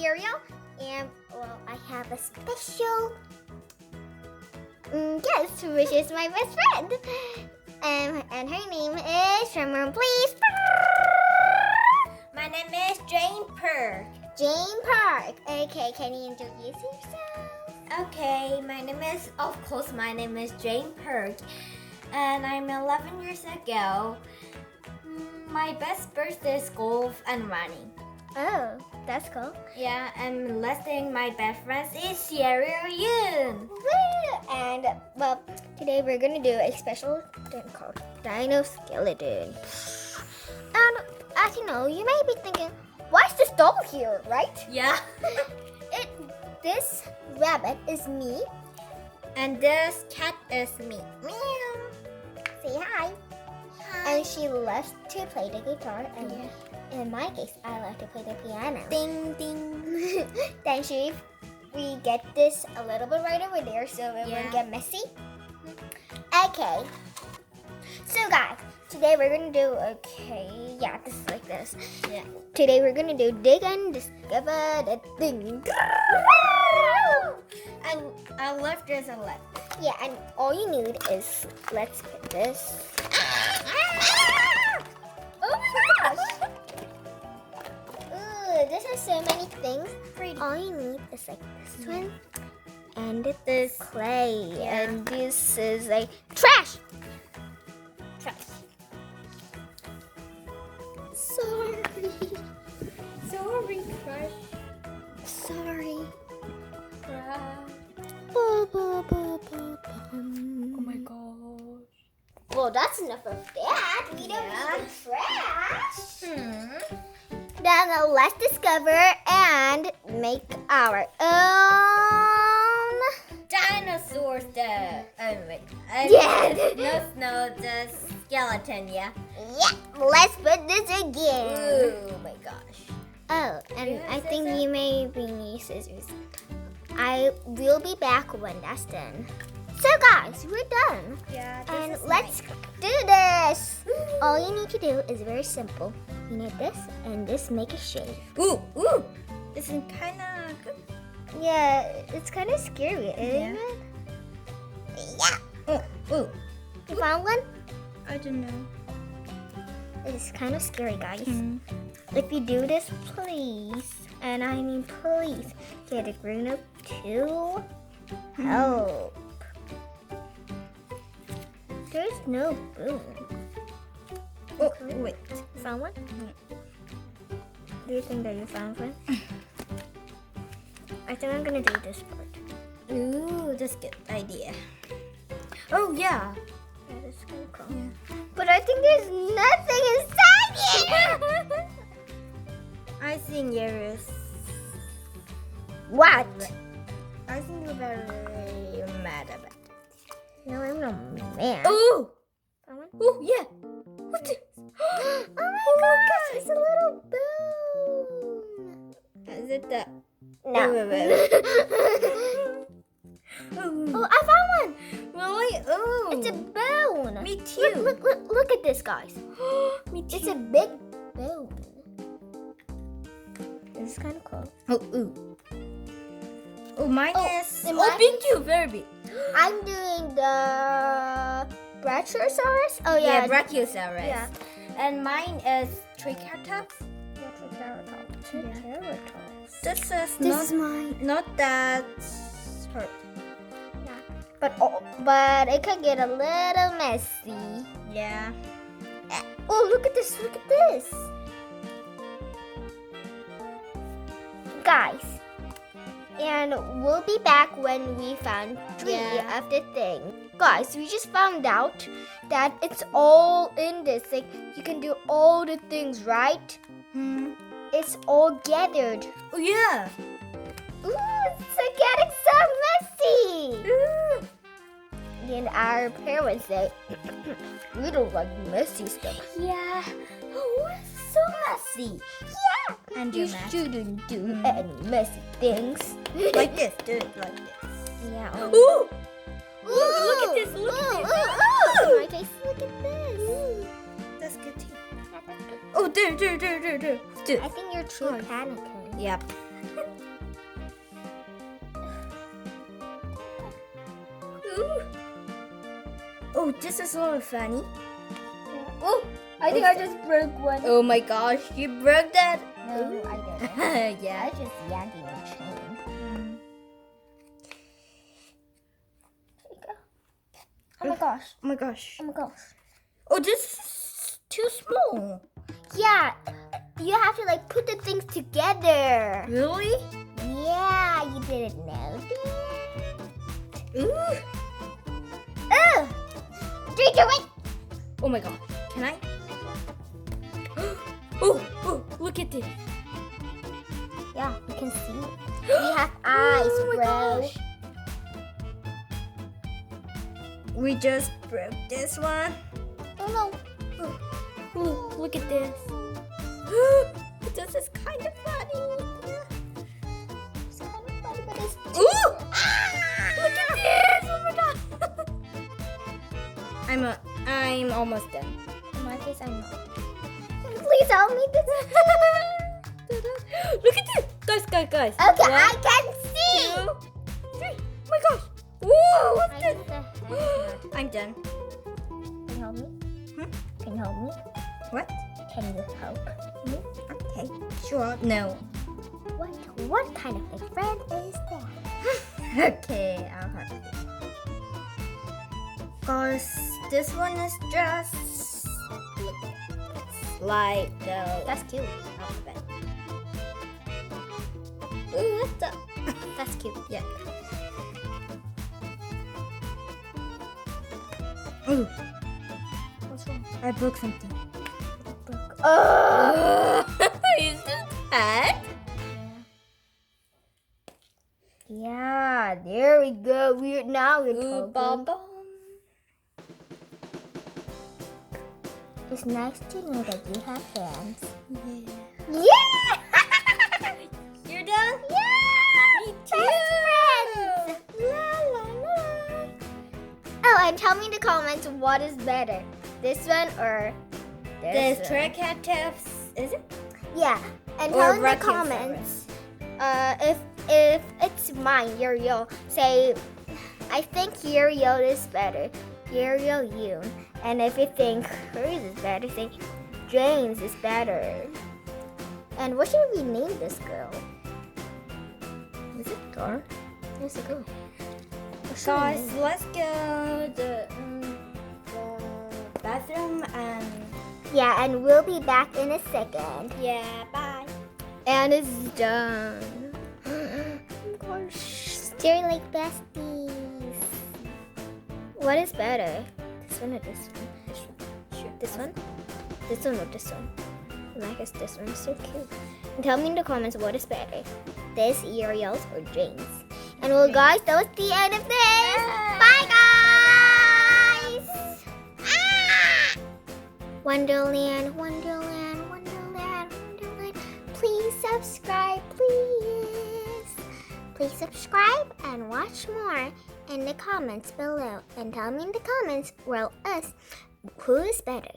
Yeriel, and well, I have a special guest, which is my best friend, and her name is Drumroll, please. My name is Jein First. Jein First. Okay, can you introduce yourself? Okay, my name is Jein First, and I'm 11 years ago. My best sport is golf and running. Oh, that's cool. Yeah, and listing my best friends is Yeriel. Woo! And well, today we're gonna do a special thing called Dino Skeleton. And as you know, you may be thinking, why is this doll here, right? Yeah. This rabbit is me. And this cat is me. Meow. Say hi. Hi. And she loves to play the guitar, and in my case, I like to play the piano. Ding ding. Then we get this a little bit right over there so it won't get messy. Okay. So guys, today we're gonna do this is like this. Yeah. Today we're gonna do dig and discover the thing. And I left there's a left. Yeah, and all you need is let's put this. Oh my gosh! Ooh, this has so many things. All you need is like this one, and this clay, and this is like trash. Sorry. Sorry, crush. Sorry. Crush. Oh Oh my gosh. Well, that's enough of that. We don't need the trash. Then let's discover and make our own Dinosaurs, the skeleton, yeah? Yeah, let's put this again. Oh my gosh. Oh, and Yeah, I think you may need scissors. I will be back when that's done. So guys, we're done. Yeah, And let's do this. All you need to do is very simple. You need this and this make a shape. Ooh. This is kind of good. Yeah, it's kind of scary, isn't it? Yeah. Ooh. You found one? I don't know. It's kind of scary, guys. If you do this, please, and I mean please, get a grown up to help. There's no boom. Oh, wait. You found one? Do you think that you found one? I think I'm gonna do this part. Ooh, that's a good idea. Oh, yeah. Yeah, that's kind of cool. But I think there's nothing inside here. I think there is. What? I think you're very mad about it. No, I'm not mad. Oh! Found one? Oh, yeah. What's it? Oh my gosh, it's a little bone. Is it the... No. Wait. Oh, I found one. Really? Oh. It's a bone. Me too. Look at this, guys. Me too. It's a big bone. This is kind of cool. Oh, mine Oh, is... and Oh, mine big too. Very big. I'm doing the Brachiosaurus. Oh yeah, Brachiosaurus. Yeah. And mine is Triceratops. Triceratops. This is This is mine. not that hurt. But it could get a little messy. Yeah. Oh, look at this! Look at this, guys. And we'll be back when we found 3 of the thing. Guys, we just found out that it's all in this. Like, you can do all the things, right? It's all gathered. Oh, yeah. Ooh, it's getting so messy. Ooh. And our parents say, we don't like messy stuff. Yeah. Oh, it's so messy. Yeah. And You you're mad. shouldn't do any messy things. Like this. Do it like this. Yeah. Ooh. Look at this. Look at this. Oh my gosh, look at this. That's good too. Oh, there. I think you're too panicking. Yep. Oh, this is so funny. Oh, I think I just broke one. Oh my gosh, you broke that. No, I didn't. Yeah. I just yanking the chain. There you go. Oh my gosh. Oh my gosh. Oh my gosh. Oh, this is too small. Yeah, you have to like put the things together. Really? Yeah, you didn't know that. Ooh. Oh! 3, 2, 1. Oh my god. Can I? Oh, look at this. Yeah, you can see it. We have eyes, Oh my bro. gosh. We just broke this one. Oh no. Ooh, look at this. This is kind of funny. It's kind of funny, but it's Ooh! Look at this! Oh my god! I'm almost done. in my case, I'm not. Please help me. This Look at this! Guys. Okay, One, I can see. 2, 3. Oh my gosh! Ooh, what's I this? think the hand's not. I'm done. Can you help me? Hmm? Can you help me? What? Can you help me? Okay, sure. No. What kind of a friend is that? Okay, I'll help you. Cause this one is just look at this, like the That's cute. alphabet. Ooh, what's that? That's cute. Yeah. Ooh, What's wrong? I broke something. Is this bad? Yeah, there we go. Now we're Ooh, talking. bum. It's nice to know that you have hands. Yeah. Yeah! You're done? Yeah! Me Best friends! La, la, la. Oh, and tell me in the comments what is better, this one or this The one. triceratops, is it? Yeah, and Or tell in the Brachiosaurus. comments if it's mine, Yeriel, say I think Yeriel is better. Yeriel, you. And if you think hers is better, say James is better. And what should we name this girl? Is it girl? It's a girl. What should we Guys, name let's go the bathroom and it? Yeah, and we'll be back in a second. yeah, bye. And it's done. Oh gosh, they're like besties. What is better? This one or this one? Sure. This one? This one or this one? I guess this one's so cute. And tell me in the comments what is better. This, Yeriel's, or James. And well guys, that was the end of this. Bye guys! Ah! Wonderland, Wonderland, Wonderland, Wonderland. Please subscribe, please. Please subscribe and watch more in the comments below. And tell me in the comments, well, us, who is better,